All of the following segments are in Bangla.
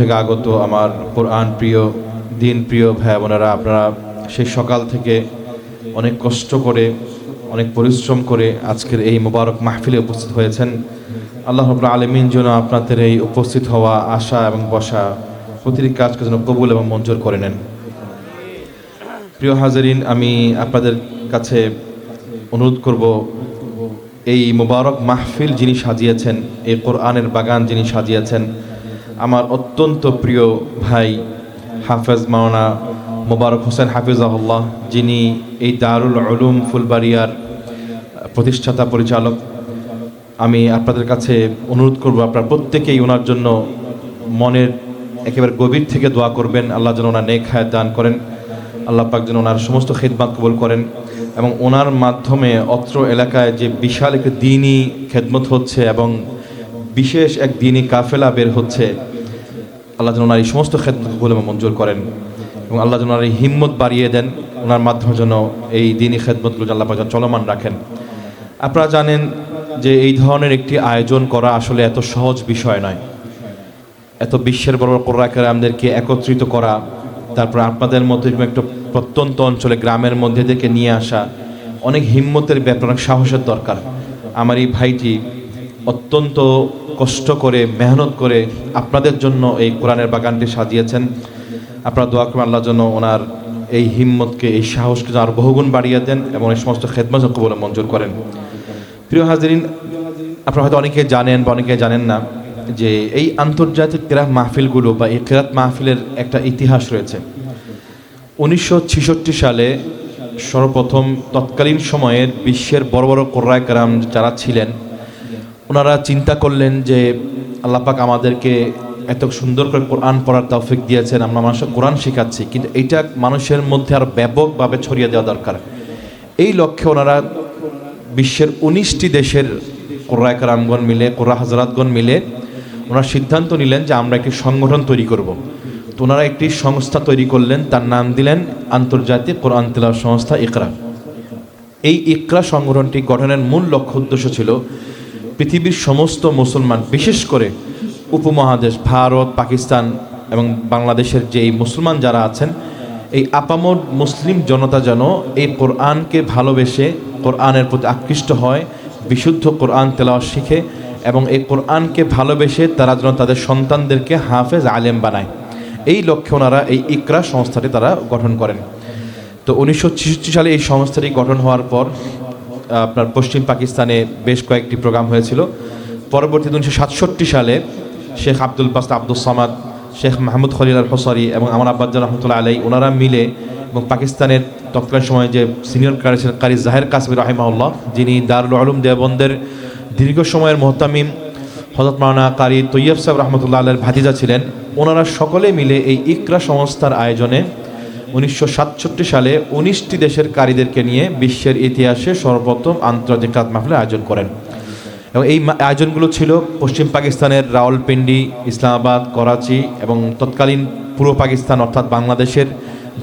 থেকে আগত আমার কোরআন প্রিয় দিন প্রিয় ভাই বোনেরা, আপনারা সেই সকাল থেকে অনেক কষ্ট করে অনেক পরিশ্রম করে আজকের এই মোবারক মাহফিলে উপস্থিত হয়েছেন। আল্লাহ রাব্বুল আলামিন যেন আপনাদের এই উপস্থিত হওয়া, আসা এবং বসা প্রতিটি কাজকে যেন কবুল এবং মঞ্জুর করে নেন। প্রিয় হাজারিন, আমি আপনাদের কাছে অনুরোধ করব, এই মোবারক মাহফিল যিনি সাজিয়েছেন, এই কোরআনের বাগান যিনি সাজিয়েছেন, আমার অত্যন্ত প্রিয় ভাই হাফেজ মাওলানা মোবারক হোসেন হাফিজাহুল্লাহ, যিনি এই দারুল উলুম ফুলবাড়িয়ার প্রতিষ্ঠাতা পরিচালক। আমি আপনাদের কাছে অনুরোধ করব, আপনারা প্রত্যেকেই ওনার জন্য মনের একেবারে গভীর থেকে দোয়া করবেন। আল্লাহ যেন ওনার নেক হায়াত দান করেন, আল্লাহ পাক যেন ওনার সমস্ত খেদমত কবুল করেন, এবং ওনার মাধ্যমে অত্র এলাকায় যে বিশাল একটি দ্বীনি খেদমত হচ্ছে এবং বিশেষ এক দ্বীনি কাফেলা বের হচ্ছে, আল্লাহ যেন ওনার এই সমস্ত খেদমত কবুল এবং মঞ্জুর করেন, এবং আল্লাহ যেন ওনার এই হিম্মত বাড়িয়ে দেন, ওনার মাধ্যমে যেন এই দ্বীনি খেদমতগুলো আল্লাহ পাক যেন চলমান রাখেন। আপনারা জানেন যে এই ধরনের একটি আয়োজন করা আসলে এত সহজ বিষয় নয়। এত বিশ্বের বড় কোরআন কারিমদেরকে একত্রিত করা, তারপর আপনাদের মধ্যে একটা প্রত্যন্ত অঞ্চলে গ্রামের মধ্যে থেকে নিয়ে আসা অনেক হিম্মতের ব্যাপার, অনেক সাহসের দরকার। আমার এই ভাইটি অত্যন্ত কষ্ট করে মেহনত করে আপনাদের জন্য এই কোরআনের বাগানটি সাজিয়েছেন। আপনারা দোয়া করবেন আল্লাহ যেন ওনার এই হিম্মতকে, এই সাহসকে আরও বহুগুণ বাড়িয়ে দেন এবং এই সমস্ত খেদমত কবুল মঞ্জুর করেন। প্রিয় হাজিরিন, আপনারা হয়তো অনেকে জানেন বা অনেকে জানেন না যে এই আন্তর্জাতিক কিরাত মাহফিলগুলো বা এই কিরাত মাহফিলের একটা ইতিহাস রয়েছে। 1966 সালে সর্বপ্রথম তৎকালীন সময়ের বিশ্বের বড় বড় কোরআন কারাম যারা ছিলেন, ওনারা চিন্তা করলেন যে আল্লাহ পাক আমাদেরকে এত সুন্দর করে কোরআন পড়ার তৌফিক দিয়েছেন, আমরা মানুষকে কোরআন শেখাচ্ছি, কিন্তু এইটা মানুষের মধ্যে আরও ব্যাপকভাবে ছড়িয়ে দেওয়া দরকার। এই লক্ষ্যে ওনারা বিশ্বের 19টি দেশের কোরআন কারামগণ মিলে, কোরআন হাজরাতগণ মিলে ওনারা সিদ্ধান্ত নিলেন যে আমরা একটি সংগঠন তৈরি করব। তো ওনারা একটি সংস্থা তৈরি করলেন, তার নাম দিলেন আন্তর্জাতিক কোরআন তেলাওয়াত সংস্থা ইকরা। এই ইকরা সংগঠনটি গঠনের মূল লক্ষ্য উদ্দেশ্য ছিল পৃথিবীর সমস্ত মুসলমান, বিশেষ করে উপমহাদেশ ভারত, পাকিস্তান এবং বাংলাদেশের যে এই মুসলমান যারা আছেন, এই আপামর মুসলিম জনতা যেন এই কোরআনকে ভালোবেসে কোরআনের প্রতি আকৃষ্ট হয়, বিশুদ্ধ কোরআন তেলাওয়াত শিখে এবং এই কোরআনকে ভালোবেসে তারা যেন তাদের সন্তানদেরকে হাফেজ আলেম বানায়। এই লক্ষ্যে ওনারা এই ইকরা সংস্থাটি তারা গঠন করেন। তো 1966 সালে এই সংস্থাটি গঠন হওয়ার পর আপনার পশ্চিম পাকিস্তানে বেশ কয়েকটি প্রোগ্রাম হয়েছিল। পরবর্তীতে 1967 সালে শেখ আব্দুল বাসত আব্দুল সামাদ, শেখ মাহমুদ খলিল আল হোসারি এবং আমার আব্বাজান রহমতুল্লাহ আলাই, ওনারা মিলে এবং পাকিস্তানের তৎকালীন সময়ে যে সিনিয়র কারি ছিলেন কারি জাহের কাসমি রাহিমাহুল্লাহ, যিনি দারুল উলুম দেওবন্দের দীর্ঘ সময়ের মুহতামিম, হযরত মাওলানা কারি তৈয়ব সাহেব রহমতুল্লাহ আলাইয়ের ভাতিজা ছিলেন, ওনারা সকলে মিলে এই ইকরা সংস্থার আয়োজনে 1967 সালে 19টি দেশের কারিদেরকে নিয়ে বিশ্বের ইতিহাসে সর্বপ্রথম আন্তর্জাতিক কিরাত মাহফিলের আয়োজন করেন। এবং এই আয়োজনগুলো ছিল পশ্চিম পাকিস্তানের রাওয়ালপিন্ডি, ইসলামাবাদ, করাচি এবং তৎকালীন পূর্ব পাকিস্তান অর্থাৎ বাংলাদেশের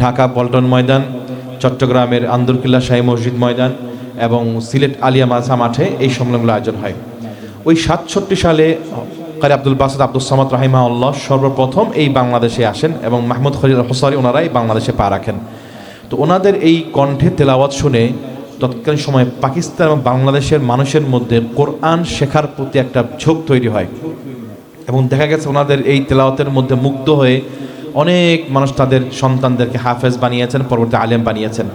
ঢাকা পল্টন ময়দান, চট্টগ্রামের আন্দরকিল্লা শাহী মসজিদ ময়দান এবং সিলেট আলিয়া মাদ্রাসা মাঠে এই সম্মেলনগুলো আয়োজন হয়। ওই 67 সালে কারি আব্দুল বাসত আব্দুল সামাদ রাহিমাহুল্লাহ সর্বপ্রথম এই বাংলাদেশে আসেন এবং মাহমুদ খলিল হোসারি ওনারাই বাংলাদেশে পা রাখেন। তো ওনাদের এই কণ্ঠে তেলাওয়াত শুনে তৎকালীন সময়ে পাকিস্তান এবং বাংলাদেশের মানুষের মধ্যে কোরআন শেখার প্রতি একটা ঝোঁক তৈরি হয় এবং দেখা গেছে ওনাদের এই তেলাওয়াতের মধ্যে মুগ্ধ হয়ে অনেক মানুষ তাদের সন্তানদেরকে হাফেজ বানিয়েছেন, পরবর্তী আলেম বানিয়েছেন।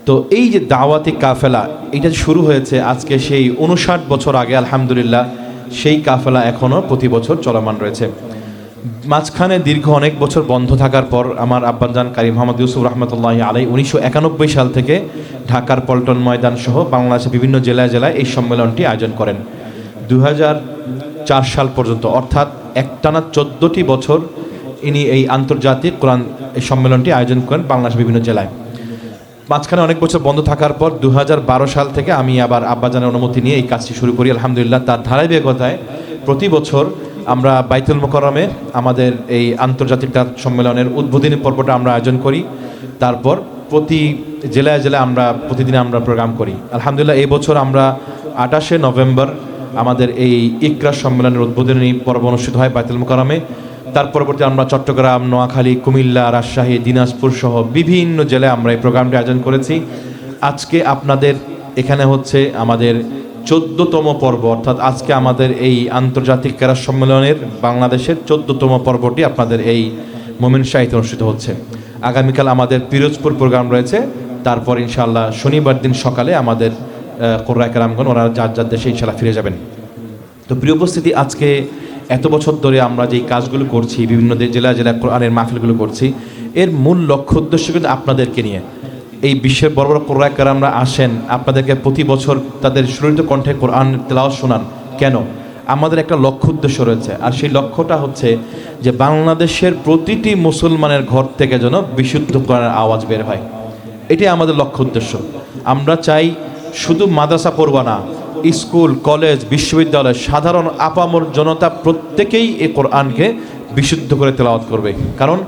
তো এই যে দাওয়াতি কাফেলা, এটা শুরু হয়েছে আজকে সেই 59 বছর আগে, আলহামদুলিল্লাহ সেই কাফেলা এখনও প্রতি বছর চলমান রয়েছে। মাঝখানে দীর্ঘ অনেক বছর বন্ধ থাকার পর আমার আব্বাজান কারি মোহাম্মদ ইউসুফ রহমতুল্লাহি আলাই 1991 সাল থেকে ঢাকার পল্টন ময়দান সহ বাংলাদেশের বিভিন্ন জেলায় জেলায় এই সম্মেলনটি আয়োজন করেন। 2004 সাল পর্যন্ত, অর্থাৎ একটানা 14টি বছর ইনি এই আন্তর্জাতিক কোরআন এই সম্মেলনটি আয়োজন করেন বাংলাদেশের বিভিন্ন জেলায়। মাঝখানে অনেক বছর বন্ধ থাকার পর 2012 সাল থেকে আমি আবার আব্বাজানের অনুমতি নিয়ে এই কাজটি শুরু করি। আলহামদুলিল্লাহ তার ধারাবাহিকতায় প্রতি বছর আমরা বাইতুল মোকাররমে আমাদের এই আন্তর্জাতিক সম্মেলনের উদ্বোধনী পর্বটা আমরা আয়োজন করি। তারপর প্রতি জেলায় জেলায় আমরা প্রতিদিন আমরা প্রোগ্রাম করি। আলহামদুলিল্লাহ এই বছর আমরা 28শে নভেম্বর আমাদের এই ইকরা সম্মেলনের উদ্বোধনী পর্ব অনুষ্ঠিত হয় বাইতুল মোকাররমে। তার পরবর্তী আমরা চট্টগ্রাম, নোয়াখালী, কুমিল্লা, রাজশাহী, দিনাজপুর সহ বিভিন্ন জেলায় আমরা এই প্রোগ্রামটি আয়োজন করেছি। আজকে আপনাদের এখানে হচ্ছে আমাদের 14তম পর্ব, অর্থাৎ আজকে আমাদের এই আন্তর্জাতিক ক্রীড়া সম্মেলনের বাংলাদেশের 14তম পর্বটি আপনাদের এই মোমেন শাহীতে অনুষ্ঠিত হচ্ছে। আগামীকাল আমাদের পিরোজপুর প্রোগ্রাম রয়েছে, তারপর ইনশাআল্লাহ শনিবার দিন সকালে আমাদের কোরআন কেরামগণ ওনারা যার যার দেশে ইনশাআল্লাহ ফিরে যাবেন। তো প্রিয় উপস্থিতি, আজকে এত বছর ধরে আমরা যেই কাজগুলো করছি, বিভিন্ন জেলা জেলায় কোরআনের মাহফিলগুলো করছি, এর মূল লক্ষ্য উদ্দেশ্য কিন্তু আপনাদেরকে নিয়ে। এই বিশ্বের বড় বড় কোরআন কেরামরা আসেন, আপনাদেরকে প্রতি বছর তাদের সুরিত কণ্ঠে কোরআন তেলাওয়াত শোনান। কেন? আমাদের একটা লক্ষ্য উদ্দেশ্য রয়েছে, আর সেই লক্ষ্যটা হচ্ছে যে বাংলাদেশের প্রতিটি মুসলমানের ঘর থেকে যেন বিশুদ্ধ কোরআনের আওয়াজ বের হয়। এটাই আমাদের লক্ষ্য উদ্দেশ্য। আমরা চাই শুধু মাদ্রাসা পড়বা না, স্কুল, কলেজ, বিশ্ববিদ্যালয়, সাধারণ আপামর জনতা প্রত্যেকেই এই কোরআনকে বিশুদ্ধ করে তেলাওয়াত করবে। কারণ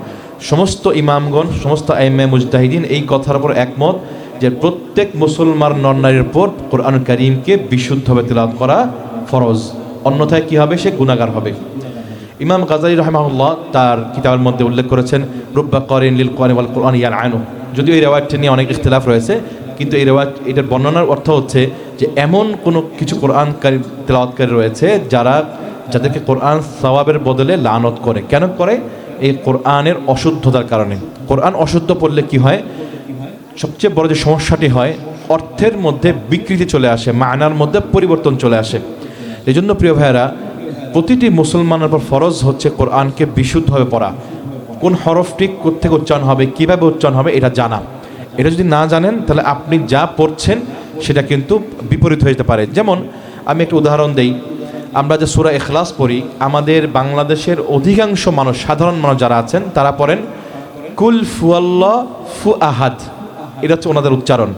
সমস্ত ইমামগণ, সমস্ত আইম্মে মুজতাহিদিন এই কথার উপর একমত যে প্রত্যেক মুসলমান নরনারীর উপর কোরআন কারীমকে বিশুদ্ধভাবে তেলাওয়াত করা ফরজ, অন্যথায় কি হবে? সে গুনাহগার হবে। ইমাম গাজালি রাহিমাহুল্লাহ তার কিতাবের মধ্যে উল্লেখ করেছেন, রুব্বা কারিন লিল কোরআন ওয়াল কোরআন ইয়ালআনু। যদিও এই রিওয়ায়াতটি নিয়ে অনেক ইখতিলাফ রয়েছে, কিন্তু এই রিওয়ায়াত, এটার বর্ণনার অর্থ হচ্ছে যে এমন কোনো কিছু কোরআনকারী তেলাওয়াতকারী রয়েছে যাদেরকে কোরআন সওয়াবের বদলে লানত করে। কেন করে? এই কোরআনের অশুদ্ধতার কারণে। কোরআন অশুদ্ধ পড়লে কি হয়? সবচেয়ে বড় যে সমস্যাটি হয়, অর্থের মধ্যে বিকৃতি চলে আসে, মানার মধ্যে পরিবর্তন চলে আসে। এই জন্য প্রিয় ভাইয়েরা, প্রতিটি মুসলমানের উপর ফরজ হচ্ছে কোরআনকে বিশুদ্ধভাবে পড়া। কোন হরফটি কোত্থেকে উচ্চারণ হবে, কীভাবে উচ্চারণ হবে, এটা জানা। এটা যদি না জানেন তাহলে আপনি যা পড়ছেন সেটা কিন্তু বিপরীত হয়ে যেতে পারে। যেমন আমি একটা উদাহরণ দেই, আমরা যে সূরা ইখলাস পড়ি, আমাদের বাংলাদেশের অধিকাংশ মানুষ, সাধারণ মানুষ যারা আছেন, তারা পড়েন কুল ফুয়াল্লাহু আহাদ। এটা হচ্ছে ওনাদের উচ্চারণ।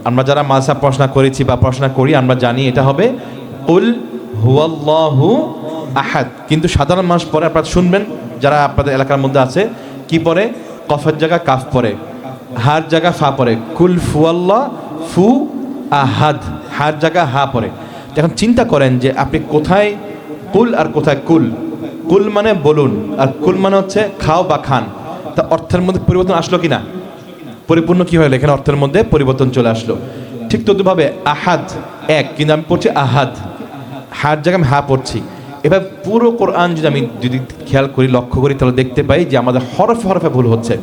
আমরা যারা মাদ্রাসা পড়াশোনা করেছি বা পড়াশোনা করি, আমরা জানি এটা হবে কুল হুয়াল্লাহু আহাদ। কিন্তু সাধারণ মানুষ পড়ে, আপনারা শুনবেন যারা আপনাদের এলাকার মধ্যে আছে, কি পড়ে? কফের জায়গা কাফ পড়ে, হার জায়গা ফা পড়ে, কুল ফুয়াল্লাহু আহাদ, হার জায়গা হা পড়ে। এখন চিন্তা করেন যে আপনি কোথায় কুল আর কোথায় কুল। কুল মানে বলুন, আর কুল মানে হচ্ছে খাও বা খান। তা অর্থের মধ্যে পরিবর্তন আসলো কি না? পরিপূর্ণ কি হলো? এখানে অর্থের মধ্যে পরিবর্তন চলে আসলো। ঠিক তদ্রুপভাবে আহাদ এক, কিন্তু আমি পড়ছি আহাদ, হার জায়গায় আমি হা পড়ছি। এবার পুরো কোরআন যদি খেয়াল করি, লক্ষ্য করি, তাহলে দেখতে পাই যে আমাদের হরফে হরফে ভুল হচ্ছে।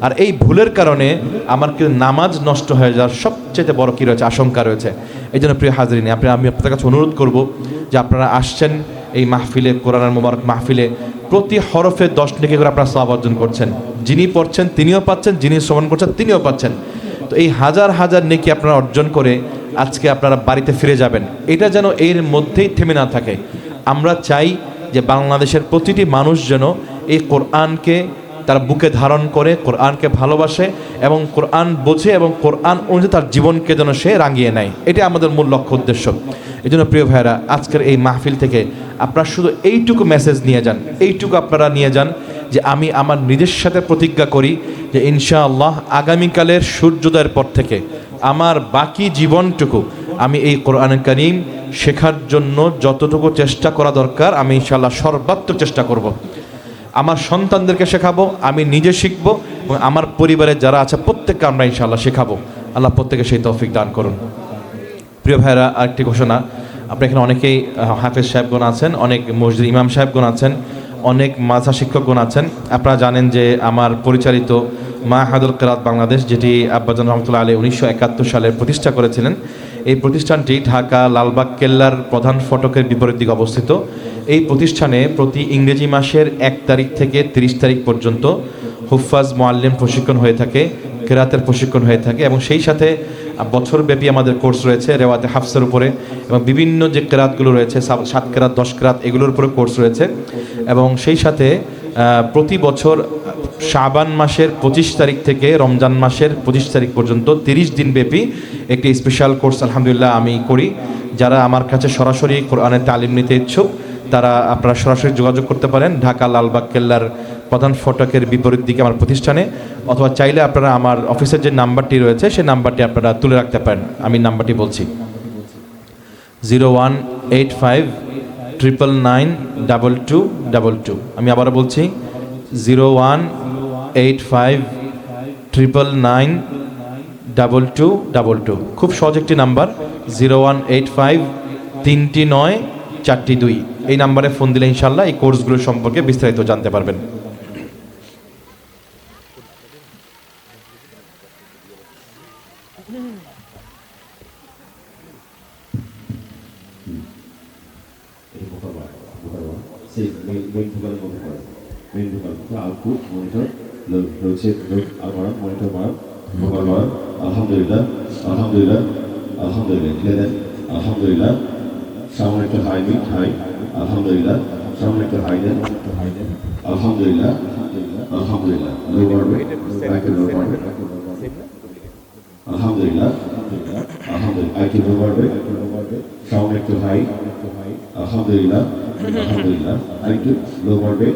আর এই ভুলের কারণে আমার কিন্তু নামাজ নষ্ট হয়ে যাওয়ার সবচেয়ে বড় কী রয়েছে? আশঙ্কা রয়েছে। এই জন্য প্রিয় হাজরিন, আমি আপনাদের কাছে অনুরোধ করব যে আপনারা আসছেন এই মাহফিলে, কোরআনের মোবারক মাহফিলে, প্রতি হরফে 10 নেকি করে আপনারা সওয়াব অর্জন করছেন। যিনি পড়ছেন তিনিও পাচ্ছেন, যিনি শ্রবণ করছেন তিনিও পাচ্ছেন। তো এই হাজার হাজার নেকি আপনারা অর্জন করে আজকে আপনারা বাড়িতে ফিরে যাবেন, এটা যেন এর মধ্যেই থেমে না থাকে। আমরা চাই যে বাংলাদেশের প্রতিটি মানুষ যেন এই কোরআনকে তার বুকে ধারণ করে, কোরআনকে ভালোবাসে এবং কোরআন বোঝে এবং কোরআন অনুযায়ী তার জীবনকে যেন সে রাঙিয়ে নেয়। এটা আমাদের মূল লক্ষ্য উদ্দেশ্য। এই জন্য প্রিয় ভাইয়েরা, আজকের এই মাহফিল থেকে আপনারা শুধু এইটুকু মেসেজ নিয়ে যান, এইটুকু আপনারা নিয়ে যান যে আমি আমার নিজের সাথে প্রতিজ্ঞা করি যে ইনশাআল্লাহ আগামীকালের সূর্যোদয়ের পর থেকে আমার বাকি জীবনটুকু আমি এই কোরআন কারীম শেখার জন্য যতটুকু চেষ্টা করা দরকার আমি ইনশাআল্লাহ সর্বাত্মক চেষ্টা করব। আমার সন্তানদেরকে শেখাবো, আমি নিজে শিখবো এবং আমার পরিবারের যারা আছে প্রত্যেককে আমরা ইনশাআল্লাহ শেখাবো। আল্লাহ প্রত্যেকে সেই তৌফিক দান করুন। প্রিয় ভাইরা, আরেকটি ঘোষণা, আপনার এখানে অনেকেই হাফেজ সাহেবগণ আছেন, অনেক মসজিদ ইমাম সাহেবগণ আছেন, অনেক মাদ্রাসা শিক্ষকগণ আছেন। আপনারা জানেন যে আমার পরিচালিত মাহাদুল কিরাত বাংলাদেশ, যেটি আব্বাজান রহমতুল্লাহ আলাইহি 1971 সালে প্রতিষ্ঠা করেছিলেন, এই প্রতিষ্ঠানটি ঢাকা লালবাগ কেল্লার প্রধান ফটকের বিপরীত দিকে অবস্থিত। এই প্রতিষ্ঠানে প্রতি ইংরেজি মাসের 1 তারিখ থেকে 30 তারিখ পর্যন্ত হুফাজ মুআল্লিম প্রশিক্ষণ হয়ে থাকে, কেরাতের প্রশিক্ষণ হয়ে থাকে এবং সেই সাথে বছরব্যাপী আমাদের কোর্স রয়েছে রেওয়াতে হাফসের উপরে এবং বিভিন্ন যে কেরাতগুলো রয়েছে 7 কেরাত 10 কেরাত এগুলোর উপরে কোর্স রয়েছে। এবং সেই সাথে প্রতি বছর শাবান মাসের 25 তারিখ থেকে রমজান মাসের 25 তারিখ পর্যন্ত 30 দিন ব্যাপী একটি স্পেশাল কোর্স আলহামদুলিল্লাহ আমি করি। যারা আমার কাছে সরাসরি কোরআনের তালিম নিতে ইচ্ছুক তারা আপনারা সরাসরি যোগাযোগ করতে পারেন ঢাকা লালবাগ কেল্লার প্রধান ফটকের বিপরীত দিকে আমার প্রতিষ্ঠানে, অথবা চাইলে আপনারা আমার অফিসের যে নাম্বারটি রয়েছে সেই নাম্বারটি আপনারা তুলে রাখতে পারেন। আমি নাম্বারটি বলছি 0185 999 2222। 3222। আমি আবারও বলছি 0185999222। খুব সহজ একটি নাম্বার, 0185-3টি-9-4টি-2। এই নাম্বারে ফোন দিলে ইনশাল্লাহ এই কোর্সগুলো সম্পর্কে বিস্তারিত জানতে পারবেন। আলহামদুলিল্লাহ আলহামদুলিল্লাহ আলহামদুলিল্লাহ আলহামদুলিল্লাহ সামনে একটা হাই দিন হাই আলহামদুলিল্লাহ সামনে একটা হাই দেন আলহামদুলিল্লাহ আলহামদুলিল্লাহ লো বাড়বে ব্যাকে লো বাড়বে আলহামদুলিল্লাহ আলহামদুলিল্লাহ আইকে লো বাড়বে সামনে একটা হাই আলহামদুলিল্লাহ আলহামদুলিল্লাহ আইকে লো বাড়বে